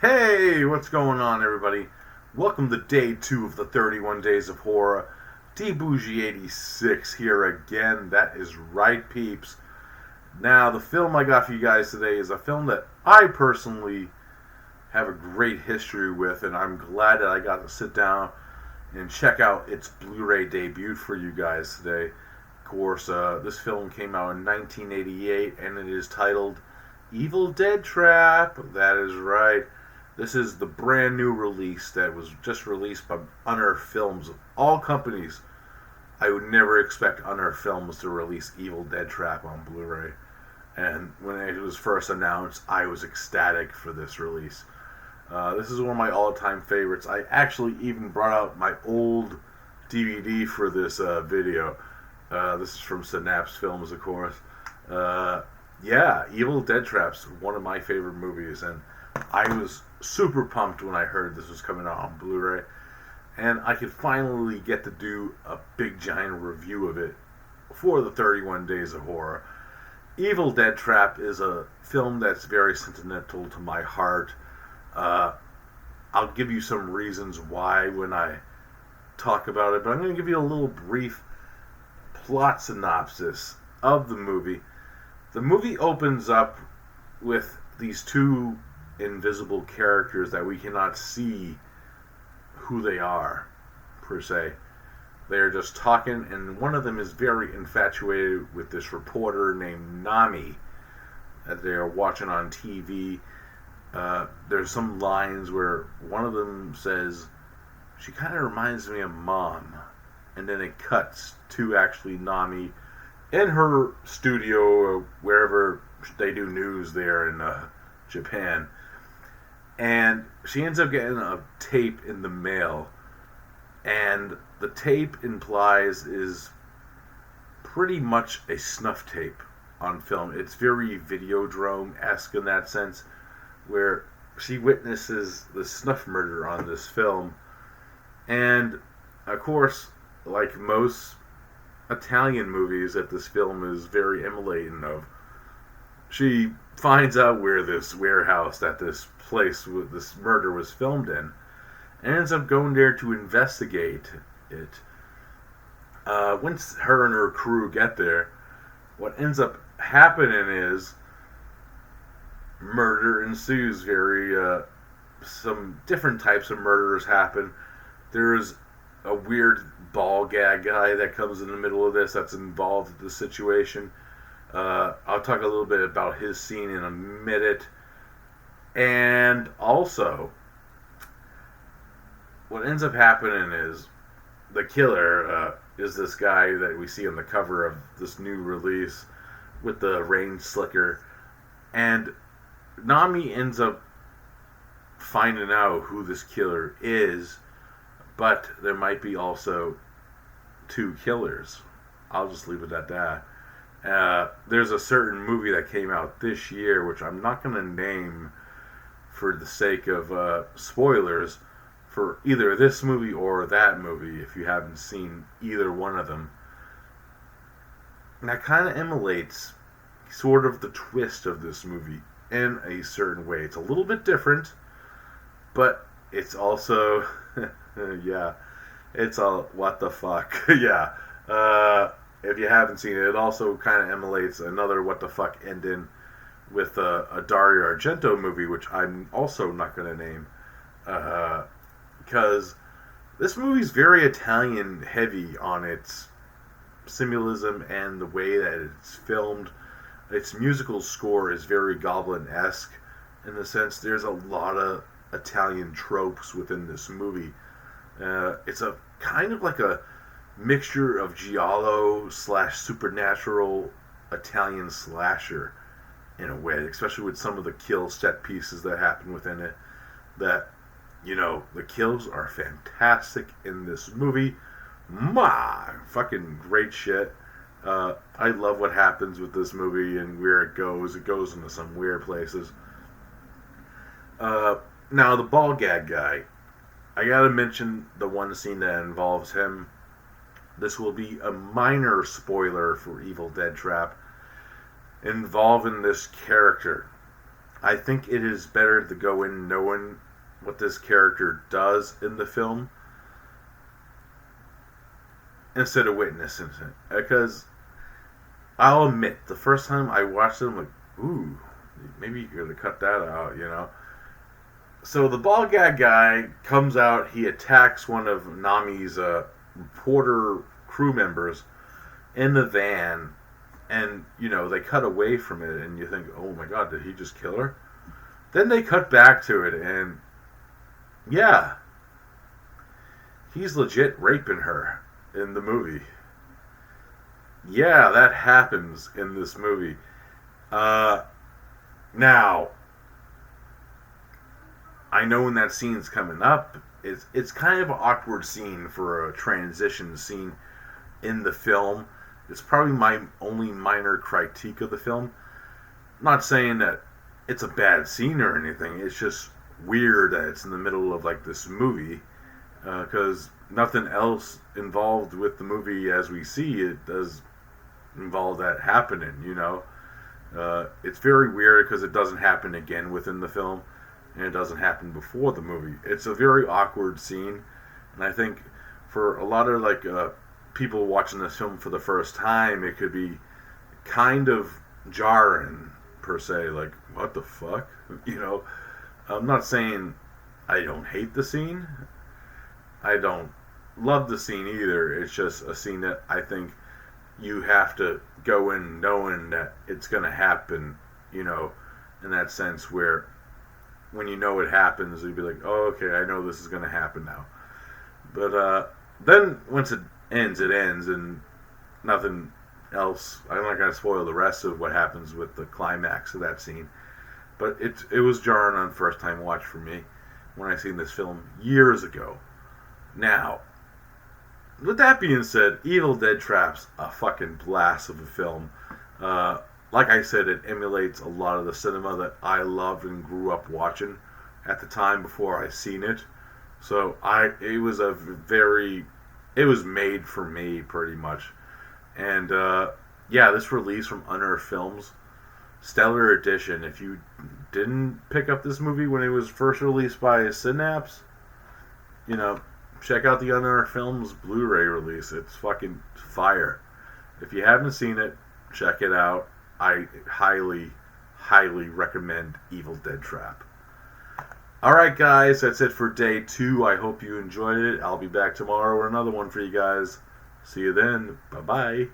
Hey, what's going on, everybody? Welcome to day 2 of the 31 Days of Horror. D Bougie 86 here again. That is right, peeps. Now, the film I got for you guys today is a film that I personally have a great history with, and I'm glad that I got to sit down and check out its Blu-ray debut for you guys today. Of course, this film came out in 1988, and it is titled Evil Dead Trap. That is right. This is the brand new release that was just released by Unearthed Films. Of all companies, I would never expect Unearthed Films to release Evil Dead Trap on Blu-ray. And when it was first announced, I was ecstatic for this release. This is one of my all-time favorites. I actually even brought out my old DVD for this video. This is from Synapse Films, of course. Yeah, Evil Dead Trap's one of my favorite movies, and I was super pumped when I heard this was coming out on Blu-ray, and I could finally get to do a big giant review of it for the 31 Days of Horror. Evil Dead Trap is a film that's very sentimental to my heart. I'll give you some reasons why when I talk about it, but I'm going to give you a little brief plot synopsis of the movie. The movie opens up with these two invisible characters that we cannot see who they are, per se. They're just talking, and one of them is very infatuated with this reporter named Nami that they're watching on TV. There's some lines where one of them says, "She kind of reminds me of Mom," and then it cuts to actually Nami in her studio or wherever they do news there in Japan. And she ends up getting a tape in the mail, and the tape implies is pretty much a snuff tape on film. It's very Videodrome-esque in that sense, where she witnesses the snuff murder on this film. And, of course, like most Italian movies that this film is very emulating of, she finds out where this warehouse that this place with this murder was filmed in, and ends up going there to investigate it. Once her and her crew get there, what ends up happening is murder ensues. Some different types of murders happen. There's a weird ball gag guy that comes in the middle of this that's involved in the situation. I'll talk a little bit about his scene in a minute. And also, what ends up happening is the killer is this guy that we see on the cover of this new release with the rain slicker. And Nami ends up finding out who this killer is, but there might be also two killers. I'll just leave it at that. There's a certain movie that came out this year, which I'm not going to name for the sake of spoilers, for either this movie or that movie, if you haven't seen either one of them. And that kind of emulates sort of the twist of this movie in a certain way. It's a little bit different, but it's also, yeah, it's a what the fuck. Yeah. If you haven't seen it, it also kind of emulates another what the fuck ending with a Dario Argento movie, which I'm also not going to name, because this movie's very Italian heavy on its symbolism and the way that it's filmed. Its musical score is very Goblin-esque in the sense there's a lot of Italian tropes within this movie. It's a kind of like a mixture of giallo slash supernatural Italian slasher in a way, especially with some of the kill set pieces that happen within it. That, you know, the kills are fantastic in this movie. Fucking great shit. I love what happens with this movie and where it goes. It goes into some weird places. Now, the ball gag guy. I gotta mention the one scene that involves him. This will be a minor spoiler for Evil Dead Trap involving this character. I think it is better to go in knowing what this character does in the film instead of witnessing it. Because I'll admit, the first time I watched it, I'm like, ooh, maybe you could have cut that out, you know? So the ball gag guy comes out, he attacks one of Nami's reporter crew members in the van, and, you know, they cut away from it, and you think, oh my god, did he just kill her? Then they cut back to it, and yeah, he's legit raping her in the movie. Yeah, that happens in this movie. Now, I know when that scene's coming up, it's kind of an awkward scene for a transition scene in the film. It's probably my only minor critique of the film. I'm not saying that it's a bad scene or anything. It's just weird that it's in the middle of like this movie, because nothing else involved with the movie as we see it does involve that happening. You know, it's very weird because it doesn't happen again within the film, and it doesn't happen before the movie. It's a very awkward scene, and I think for a lot of like people watching this film for the first time, it could be kind of jarring per se. Like, what the fuck? You know, I'm not saying I don't hate the scene. I don't love the scene either. It's just a scene that I think you have to go in knowing that it's going to happen, you know, in that sense where when you know it happens, you'd be like, oh, okay, I know this is going to happen now. But then once it ends, and nothing else. I'm not going to spoil the rest of what happens with the climax of that scene. But it was jarring on first time watch for me when I seen this film years ago. Now, with that being said, Evil Dead Trap's a fucking blast of a film. Like I said, it emulates a lot of the cinema that I loved and grew up watching at the time before I seen it. So it was made for me pretty much. And yeah, this release from Unearthed Films, stellar edition. If you didn't pick up this movie when it was first released by Synapse, you know, check out the Unearthed Films Blu-ray release. It's fucking fire. If you haven't seen it, check it out. I highly, highly recommend Evil Dead Trap. Alright guys, that's it for day 2. I hope you enjoyed it. I'll be back tomorrow with another one for you guys. See you then. Bye-bye.